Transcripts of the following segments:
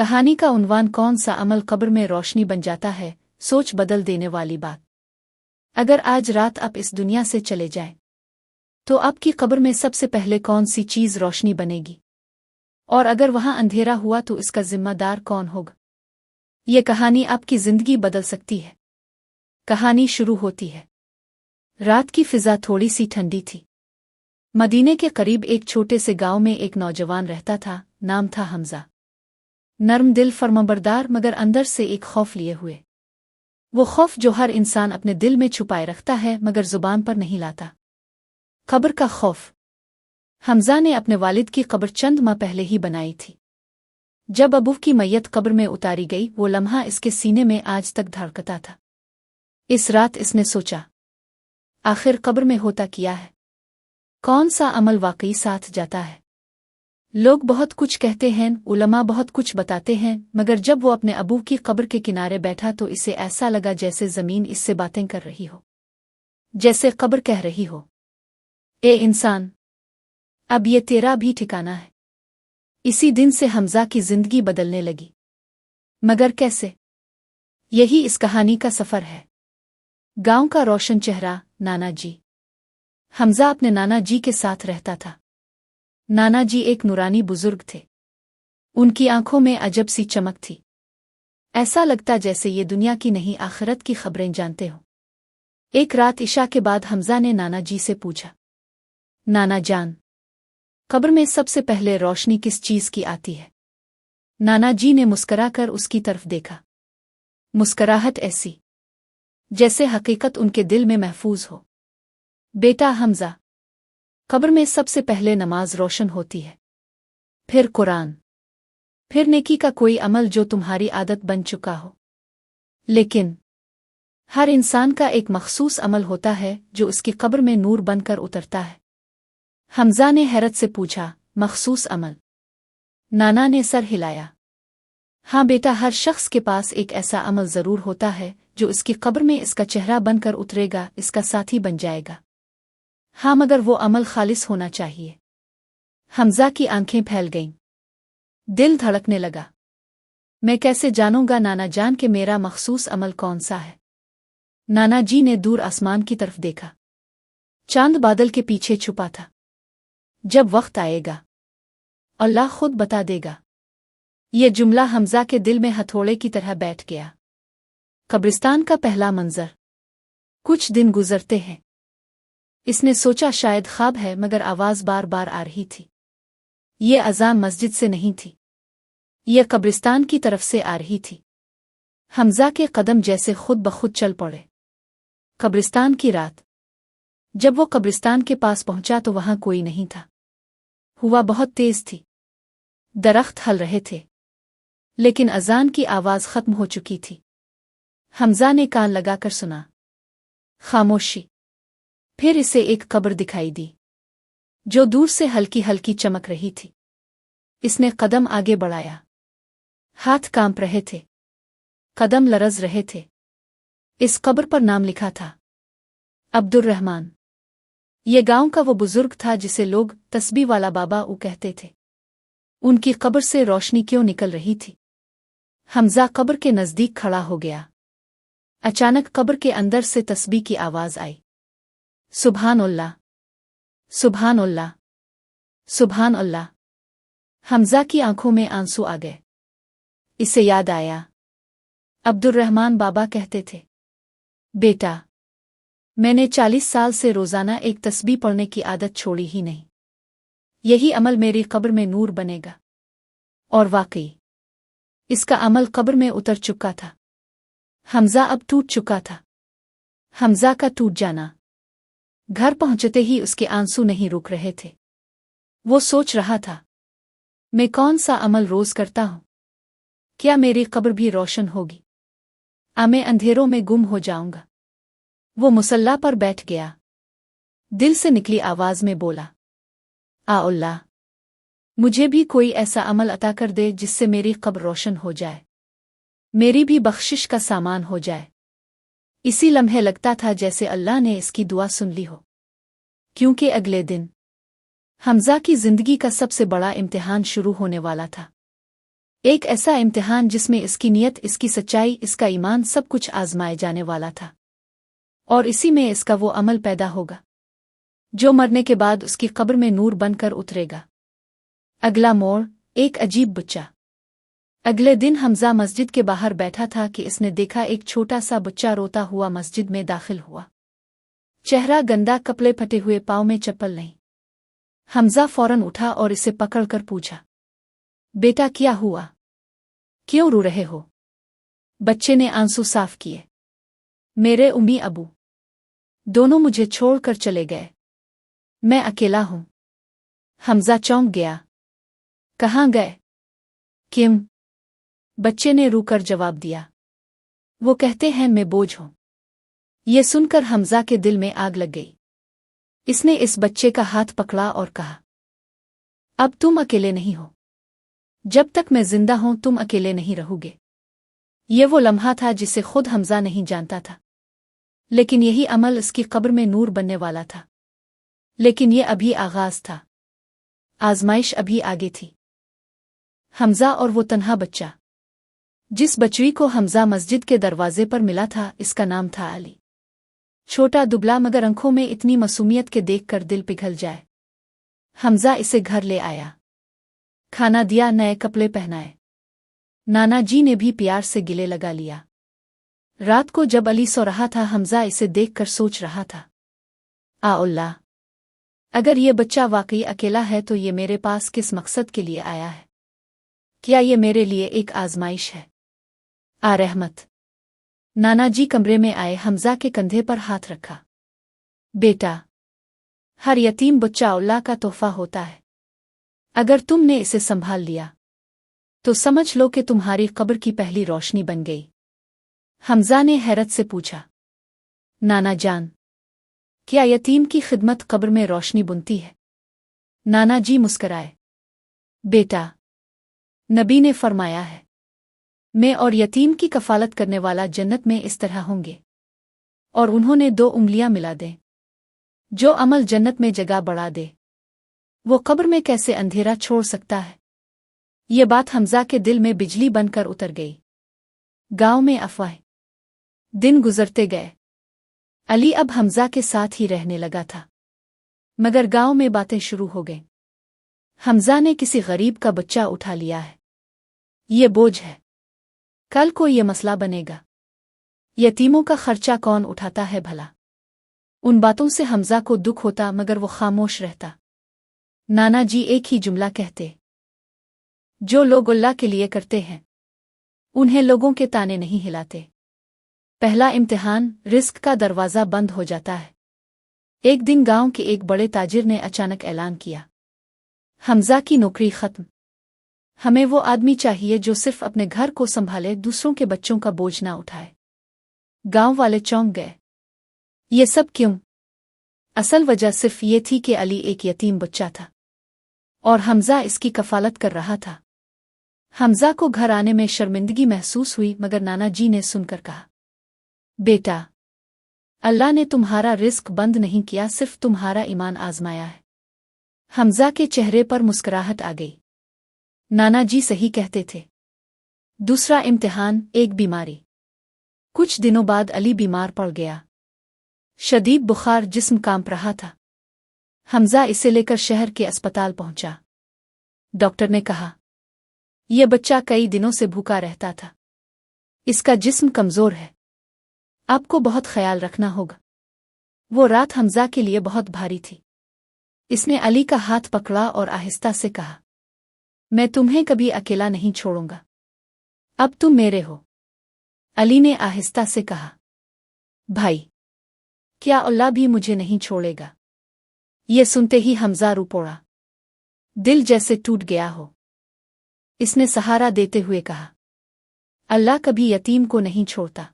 कहानी का उन्वान कौन सा अमल कब्र में रोशनी बन जाता है, सोच बदल देने वाली बात। अगर आज रात आप इस दुनिया से चले जाएं, तो आपकी कब्र में सबसे पहले कौन सी चीज़ रोशनी बनेगी? और अगर वहां अंधेरा हुआ तो इसका जिम्मेदार कौन होगा? ये कहानी आपकी जिंदगी बदल सकती है। कहानी शुरू होती है। रात की फिजा थोड़ी सी ठंडी थी। मदीने के करीब एक छोटे से गांव में एक नौजवान रहता था। नाम था हमजा। नर्म दिल, फर्माबरदार, मगर अंदर से एक खौफ लिए हुए। वो खौफ जो हर इंसान अपने दिल में छुपाए रखता है मगर जुबान पर नहीं लाता। कब्र का खौफ। हमजा ने अपने वालिद की कब्र चंद माह पहले ही बनाई थी। जब अबू की मैयत कब्र में उतारी गई, वो लम्हा इसके सीने में आज तक धड़कता था। इस रात इसने सोचा, आखिर कब्र में होता क्या है? कौन सा अमल वाकई साथ जाता है? लोग बहुत कुछ कहते हैं, उलमा बहुत कुछ बताते हैं, मगर जब वो अपने अबू की कब्र के किनारे बैठा तो इसे ऐसा लगा जैसे ज़मीन इससे बातें कर रही हो, जैसे कब्र कह रही हो, ए इंसान, अब ये तेरा भी ठिकाना है। इसी दिन से हमजा की जिंदगी बदलने लगी। मगर कैसे? यही इस कहानी का सफ़र है। गांव का रोशन चेहरा, नाना जी। हमजा अपने नाना जी के साथ रहता था। नाना जी एक नूरानी बुजुर्ग थे। उनकी आंखों में अजब सी चमक थी। ऐसा लगता जैसे ये दुनिया की नहीं आखिरत की खबरें जानते हो। एक रात इशा के बाद हमजा ने नाना जी से पूछा, नाना जान, कब्र में सबसे पहले रोशनी किस चीज़ की आती है? नाना जी ने मुस्कराकर उसकी तरफ देखा। मुस्कराहट ऐसी जैसे हकीकत उनके दिल में महफूज हो। बेटा हमजा, कब्र में सबसे पहले नमाज रोशन होती है, फिर कुरान, फिर नेकी का कोई अमल जो तुम्हारी आदत बन चुका हो। लेकिन हर इंसान का एक मखसूस अमल होता है जो उसकी कब्र में नूर बनकर उतरता है। हमजा ने हैरत से पूछा, मखसूस अमल? नाना ने सर हिलाया। हाँ बेटा, हर शख्स के पास एक ऐसा अमल ज़रूर होता है जो इसकी कब्र में इसका चेहरा बनकर उतरेगा, इसका साथी बन जाएगा। हाँ, मगर वो अमल खालिस होना चाहिए। हमजा की आंखें फैल गईं। दिल धड़कने लगा। मैं कैसे जानूंगा नाना जान के मेरा मखसूस अमल कौन सा है? नाना जी ने दूर आसमान की तरफ देखा। चांद बादल के पीछे छुपा था। जब वक्त आएगा, अल्लाह खुद बता देगा। ये जुमला हमजा के दिल में हथौड़े की तरह बैठ गया। कब्रिस्तान का पहला मंजर। कुछ दिन गुजरते हैं। इसने सोचा शायद ख्वाब है, मगर आवाज़ बार बार आ रही थी। ये अज़ान मस्जिद से नहीं थी, ये कब्रिस्तान की तरफ से आ रही थी। हमजा के कदम जैसे खुद ब खुद चल पड़े। कब्रिस्तान की रात। जब वो कब्रिस्तान के पास पहुंचा तो वहां कोई नहीं था। हवा बहुत तेज थी। दरख्त हल रहे थे, लेकिन अज़ान की आवाज़ खत्म हो चुकी थी। हमजा ने कान लगाकर सुना। खामोशी। फिर इसे एक कब्र दिखाई दी, जो दूर से हल्की हल्की चमक रही थी। इसने कदम आगे बढ़ाया। हाथ कांप रहे थे, कदम लरज रहे थे। इस कब्र पर नाम लिखा था, अब्दुर्रहमान। ये गांव का वो बुजुर्ग था जिसे लोग तस्बीह वाला बाबा कहते थे। उनकी कब्र से रोशनी क्यों निकल रही थी? हमजा कब्र के नज़दीक खड़ा हो गया। अचानक कब्र के अंदर से तस्बीह की आवाज़ आई, सुभान अल्लाह, सुभान अल्लाह, सुभान अल्लाह। हमजा की आंखों में आंसू आ गए। इसे याद आया, अब्दुर्रहमान बाबा कहते थे, बेटा, मैंने 40 साल से रोज़ाना एक तस्बीह पढ़ने की आदत छोड़ी ही नहीं। यही अमल मेरी कब्र में नूर बनेगा। और वाकई इसका अमल कब्र में उतर चुका था। हमजा अब टूट चुका था। हमजा का टूट जाना। घर पहुंचते ही उसके आंसू नहीं रुक रहे थे। वो सोच रहा था, मैं कौन सा अमल रोज करता हूं? क्या मेरी कब्र भी रोशन होगी? मैं अंधेरों में गुम हो जाऊंगा? वो मुसल्ला पर बैठ गया। दिल से निकली आवाज में बोला, आ अल्लाह, मुझे भी कोई ऐसा अमल अता कर दे जिससे मेरी कब्र रोशन हो जाए, मेरी भी बख्शिश का सामान हो जाए। इसी लम्हे लगता था जैसे अल्लाह ने इसकी दुआ सुन ली हो, क्योंकि अगले दिन हमजा की जिंदगी का सबसे बड़ा इम्तिहान शुरू होने वाला था। एक ऐसा इम्तिहान जिसमें इसकी नीयत, इसकी सच्चाई, इसका ईमान सब कुछ आजमाए जाने वाला था। और इसी में इसका वो अमल पैदा होगा जो मरने के बाद उसकी कब्र में नूर बनकर उतरेगा। अगला मोड़, एक अजीब बच्चा। अगले दिन हमजा मस्जिद के बाहर बैठा था कि इसने देखा एक छोटा सा बच्चा रोता हुआ मस्जिद में दाखिल हुआ। चेहरा गंदा, कपड़े फटे हुए, पाँव में चप्पल नहीं। हमजा फौरन उठा और इसे पकड़कर पूछा, बेटा क्या हुआ, क्यों रो रहे हो? बच्चे ने आंसू साफ किए, मेरे उम्मी अबू दोनों मुझे छोड़कर चले गए, मैं अकेला हूं। हमजा चौंक गया, कहाँ गए? किम? बच्चे ने रूकर जवाब दिया, वो कहते हैं मैं बोझ हूं। ये सुनकर हमजा के दिल में आग लग गई। इसने इस बच्चे का हाथ पकड़ा और कहा, अब तुम अकेले नहीं हो, जब तक मैं जिंदा हूं तुम अकेले नहीं रहोगे। ये वो लम्हा था जिसे खुद हमजा नहीं जानता था, लेकिन यही अमल इसकी कब्र में नूर बनने वाला था। लेकिन ये अभी आगाज था, आजमाइश अभी आगे थी। हमजा और वो तन्हा बच्चा। जिस बच्ची को हमजा मस्जिद के दरवाजे पर मिला था, इसका नाम था अली। छोटा, दुबला, मगर आंखों में इतनी मासूमियत के देखकर दिल पिघल जाए। हमजा इसे घर ले आया, खाना दिया, नए कपड़े पहनाए। नाना जी ने भी प्यार से गिले लगा लिया। रात को जब अली सो रहा था, हमजा इसे देखकर सोच रहा था, आ अल्लाह, अगर ये बच्चा वाकई अकेला है तो ये मेरे पास किस मकसद के लिए आया है? क्या ये मेरे लिए एक आजमाइश है? आ रहमत। नाना जी कमरे में आए, हमजा के कंधे पर हाथ रखा। बेटा, हर यतीम बच्चा अल्लाह का तोहफा होता है। अगर तुमने इसे संभाल लिया तो समझ लो कि तुम्हारी कब्र की पहली रोशनी बन गई। हमजा ने हैरत से पूछा, नाना जान, क्या यतीम की खिदमत कब्र में रोशनी बुनती है? नाना जी मुस्कराए, बेटा, नबी ने फरमाया है, मैं और यतीम की कफालत करने वाला जन्नत में इस तरह होंगे। और उन्होंने 2 उंगलियां मिला दे। जो अमल जन्नत में जगह बढ़ा दे, वो कब्र में कैसे अंधेरा छोड़ सकता है? ये बात हमजा के दिल में बिजली बनकर उतर गई। गांव में अफवाह। दिन गुजरते गए। अली अब हमजा के साथ ही रहने लगा था, मगर गांव में बातें शुरू हो गईं। हमजा ने किसी गरीब का बच्चा उठा लिया है, ये बोझ है, कल को ये मसला बनेगा। यतीमों का खर्चा कौन उठाता है भला? उन बातों से हमजा को दुख होता, मगर वो खामोश रहता। नाना जी एक ही जुमला कहते, जो लोग अल्लाह के लिए करते हैं उन्हें लोगों के ताने नहीं हिलाते। पहला इम्तिहान, रिस्क का दरवाज़ा बंद हो जाता है। एक दिन गांव के एक बड़े ताजिर ने अचानक ऐलान किया, हमजा की नौकरी खत्म। हमें वो आदमी चाहिए जो सिर्फ अपने घर को संभाले, दूसरों के बच्चों का बोझ ना उठाए। गांव वाले चौंक गए, ये सब क्यों? असल वजह सिर्फ ये थी कि अली एक यतीम बच्चा था और हमजा इसकी कफालत कर रहा था। हमजा को घर आने में शर्मिंदगी महसूस हुई, मगर नाना जी ने सुनकर कहा, बेटा, अल्लाह ने तुम्हारा रिस्क बंद नहीं किया, सिर्फ तुम्हारा ईमान आजमाया है। हमजा के चेहरे पर मुस्कुराहट आ गई। नाना जी सही कहते थे। दूसरा इम्तिहान, एक बीमारी। कुछ दिनों बाद अली बीमार पड़ गया। शदीद बुखार, जिस्म कांप रहा था। हमजा इसे लेकर शहर के अस्पताल पहुंचा। डॉक्टर ने कहा, यह बच्चा कई दिनों से भूखा रहता था, इसका जिस्म कमजोर है, आपको बहुत ख्याल रखना होगा। वो रात हमजा के लिए बहुत भारी थी। इसने अली का हाथ पकड़ा और आहिस्ता से कहा, मैं तुम्हें कभी अकेला नहीं छोड़ूंगा, अब तुम मेरे हो। अली ने आहिस्ता से कहा, भाई, क्या अल्लाह भी मुझे नहीं छोड़ेगा? ये सुनते ही हमजा रो पड़ा, दिल जैसे टूट गया हो। इसने सहारा देते हुए कहा, अल्लाह कभी यतीम को नहीं छोड़ता,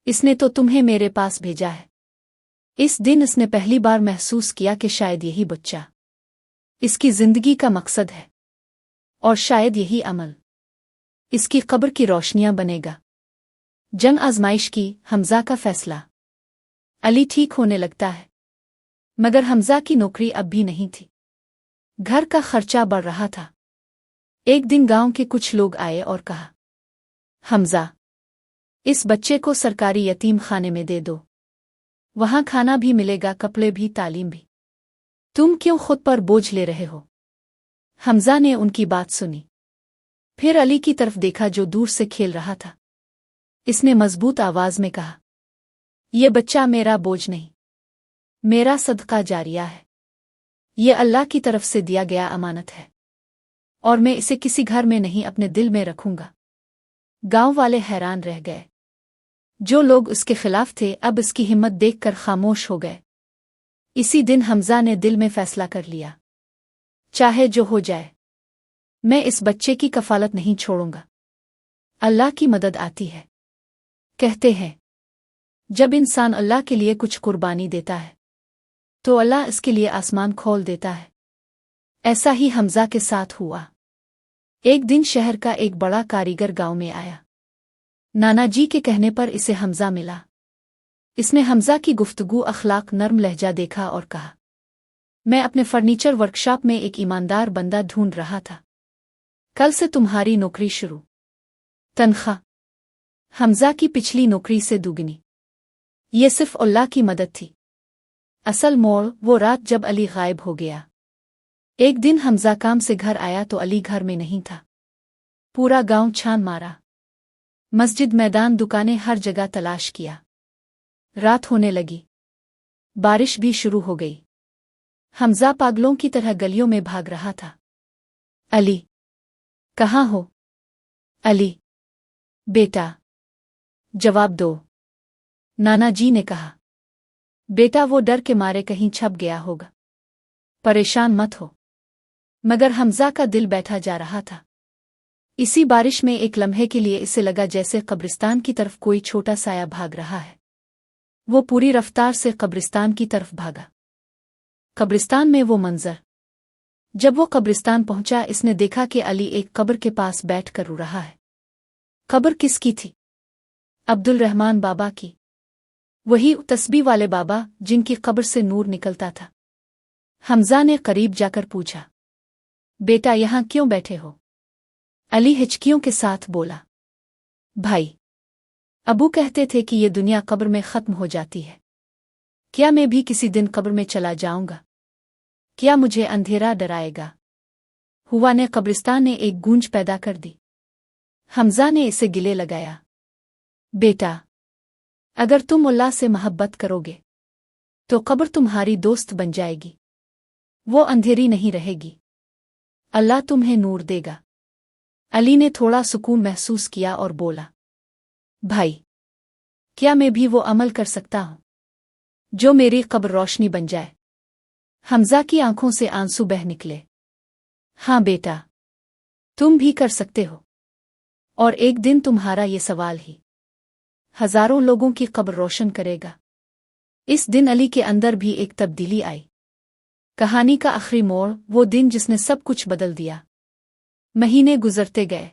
इसने तो तुम्हें मेरे पास भेजा है। इस दिन इसने पहली बार महसूस किया कि शायद यही बच्चा इसकी जिंदगी का मकसद है और शायद यही अमल इसकी कब्र की रोशनियां बनेगा। जंग आजमाइश की, हमजा का फैसला। अली ठीक होने लगता है, मगर हमजा की नौकरी अब भी नहीं थी। घर का खर्चा बढ़ रहा था। एक दिन गांव के कुछ लोग आए और कहा, हमजा, इस बच्चे को सरकारी यतीम खाने में दे दो। वहां खाना भी मिलेगा, कपड़े भी, तालीम भी। तुम क्यों खुद पर बोझ ले रहे हो? हमजा ने उनकी बात सुनी। फिर अली की तरफ देखा जो दूर से खेल रहा था। इसने मजबूत आवाज में कहा, ये बच्चा मेरा बोझ नहीं, मेरा सदका जारिया है। ये अल्लाह की तरफ से दिया गया अमानत है और मैं इसे किसी घर में नहीं, अपने दिल में रखूंगा। गांव वाले हैरान रह गए। जो लोग उसके खिलाफ थे अब इसकी हिम्मत देखकर खामोश हो गए। इसी दिन हमजा ने दिल में फैसला कर लिया, चाहे जो हो जाए, मैं इस बच्चे की कफालत नहीं छोड़ूंगा। अल्लाह की मदद आती है। कहते हैं, जब इंसान अल्लाह के लिए कुछ कुर्बानी देता है तो अल्लाह इसके लिए आसमान खोल देता है। ऐसा ही हमजा के साथ हुआ। एक दिन शहर का एक बड़ा कारीगर गांव में आया। नाना जी के कहने पर इसे हमजा मिला। इसने हमजा की गुफ्तगू, अखलाक, नर्म लहजा देखा और कहा, मैं अपने फर्नीचर वर्कशॉप में एक ईमानदार बंदा ढूंढ रहा था। कल से तुम्हारी नौकरी शुरू। तनख्वाह हमजा की पिछली नौकरी से दुगनी। ये सिर्फ अल्लाह की मदद थी। असल मोड़ वो रात जब अली गायब हो गया। एक दिन हमजा काम से घर आया तो अली घर में नहीं था। पूरा गांव छान मारा, मस्जिद, मैदान, दुकानें, हर जगह तलाश किया। रात होने लगी, बारिश भी शुरू हो गई। हमजा पागलों की तरह गलियों में भाग रहा था। अली, कहाँ हो? अली, बेटा, जवाब दो। नाना जी ने कहा, बेटा वो डर के मारे कहीं छप गया होगा, परेशान मत हो। मगर हमजा का दिल बैठा जा रहा था। इसी बारिश में एक लम्हे के लिए इसे लगा जैसे कब्रिस्तान की तरफ कोई छोटा साया भाग रहा है। वो पूरी रफ्तार से कब्रिस्तान की तरफ भागा। कब्रिस्तान में वो मंजर। जब वो कब्रिस्तान पहुंचा, इसने देखा कि अली एक कब्र के पास बैठ कर रो रहा है। कब्र किसकी थी? अब्दुल रहमान बाबा की। वही तस्बीह वाले बाबा जिनकी कब्र से नूर निकलता था। हमजा ने करीब जाकर पूछा, बेटा यहां क्यों बैठे हो? अली हिचकियों के साथ बोला, भाई, अबू कहते थे कि ये दुनिया कब्र में खत्म हो जाती है। क्या मैं भी किसी दिन कब्र में चला जाऊंगा? क्या मुझे अंधेरा डराएगा? हुआ ने कब्रिस्तान ने एक गूंज पैदा कर दी। हमजा ने इसे गिले लगाया, बेटा, अगर तुम अल्लाह से मोहब्बत करोगे तो कब्र तुम्हारी दोस्त बन जाएगी। वो अंधेरी नहीं रहेगी। अल्लाह तुम्हें नूर देगा। अली ने थोड़ा सुकून महसूस किया और बोला, भाई, क्या मैं भी वो अमल कर सकता हूं जो मेरी कब्र रोशनी बन जाए? हमजा की आंखों से आंसू बह निकले। हाँ बेटा, तुम भी कर सकते हो, और एक दिन तुम्हारा ये सवाल ही हजारों लोगों की कब्र रोशन करेगा। इस दिन अली के अंदर भी एक तब्दीली आई। कहानी का आखिरी मोड़, वो दिन जिसने सब कुछ बदल दिया। महीने गुजरते गए।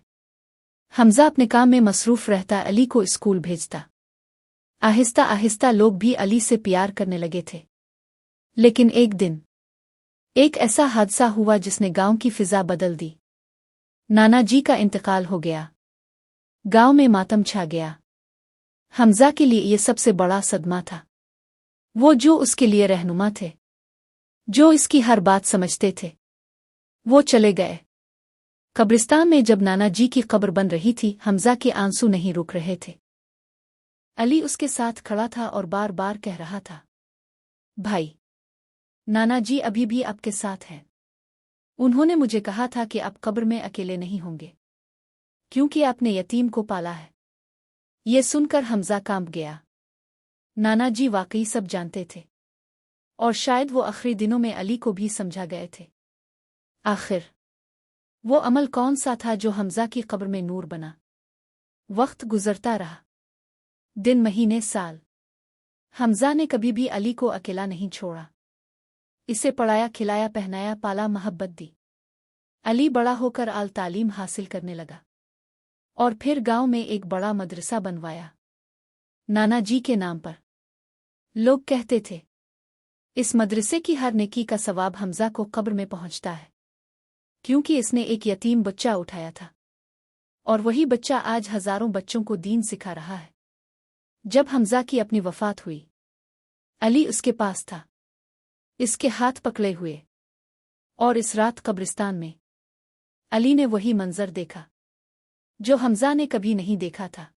हमजा अपने काम में मसरूफ रहता, अली को स्कूल भेजता। आहिस्ता आहिस्ता लोग भी अली से प्यार करने लगे थे। लेकिन एक दिन एक ऐसा हादसा हुआ जिसने गांव की फिजा बदल दी। नाना जी का इंतकाल हो गया। गांव में मातम छा गया। हमजा के लिए यह सबसे बड़ा सदमा था। वो जो उसके लिए रहनुमा थे, जो इसकी हर बात समझते थे, वो चले गए। कब्रिस्तान में जब नाना जी की कब्र बन रही थी, हमजा के आंसू नहीं रुक रहे थे। अली उसके साथ खड़ा था और बार बार कह रहा था, भाई, नाना जी अभी भी आपके साथ हैं। उन्होंने मुझे कहा था कि आप कब्र में अकेले नहीं होंगे, क्योंकि आपने यतीम को पाला है। ये सुनकर हमजा कांप गया। नाना जी वाकई सब जानते थे, और शायद वो आखिरी दिनों में अली को भी समझा गए थे। आखिर वो अमल कौन सा था जो हमजा की कब्र में नूर बना? वक्त गुजरता रहा, दिन, महीने, साल। हमजा ने कभी भी अली को अकेला नहीं छोड़ा। इसे पढ़ाया, खिलाया, पहनाया, पाला, मोहब्बत दी। अली बड़ा होकर आल तालीम हासिल करने लगा और फिर गांव में एक बड़ा मदरसा बनवाया, नाना जी के नाम पर। लोग कहते थे, इस मदरसे की हर नेकी का सवाब हमजा को कब्र में पहुंचता है, क्योंकि इसने एक यतीम बच्चा उठाया था और वही बच्चा आज हजारों बच्चों को दीन सिखा रहा है। जब हमजा की अपनी वफात हुई, अली उसके पास था, इसके हाथ पकड़े हुए, और इस रात कब्रिस्तान में अली ने वही मंजर देखा जो हमजा ने कभी नहीं देखा था।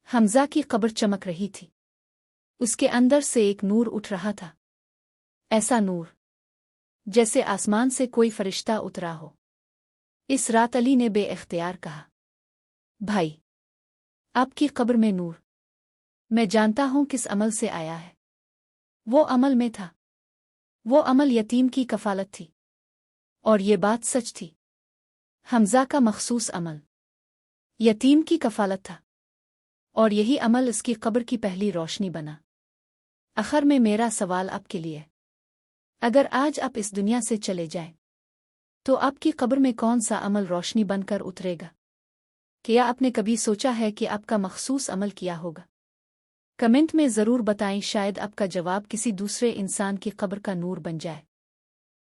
हमजा की कब्र चमक रही थी, उसके अंदर से एक नूर उठ रहा था, ऐसा नूर जैसे आसमान से कोई फरिश्ता उतरा हो। इस रात अली ने बेइख्तियार कहा, भाई, आपकी कब्र में नूर, मैं जानता हूं किस अमल से आया है। वो अमल में था, वो अमल यतीम की कफालत थी, और ये बात सच थी। हमजा का मखसूस अमल यतीम की कफालत था, और यही अमल इसकी कब्र की पहली रोशनी बना। आखिर में मेरा सवाल आपके लिए, अगर आज आप इस दुनिया से चले जाएं, तो आपकी कब्र में कौन सा अमल रोशनी बनकर उतरेगा? क्या आपने कभी सोचा है कि आपका मखसूस अमल क्या होगा? कमेंट में ज़रूर बताएं, शायद आपका जवाब किसी दूसरे इंसान की कब्र का नूर बन जाए।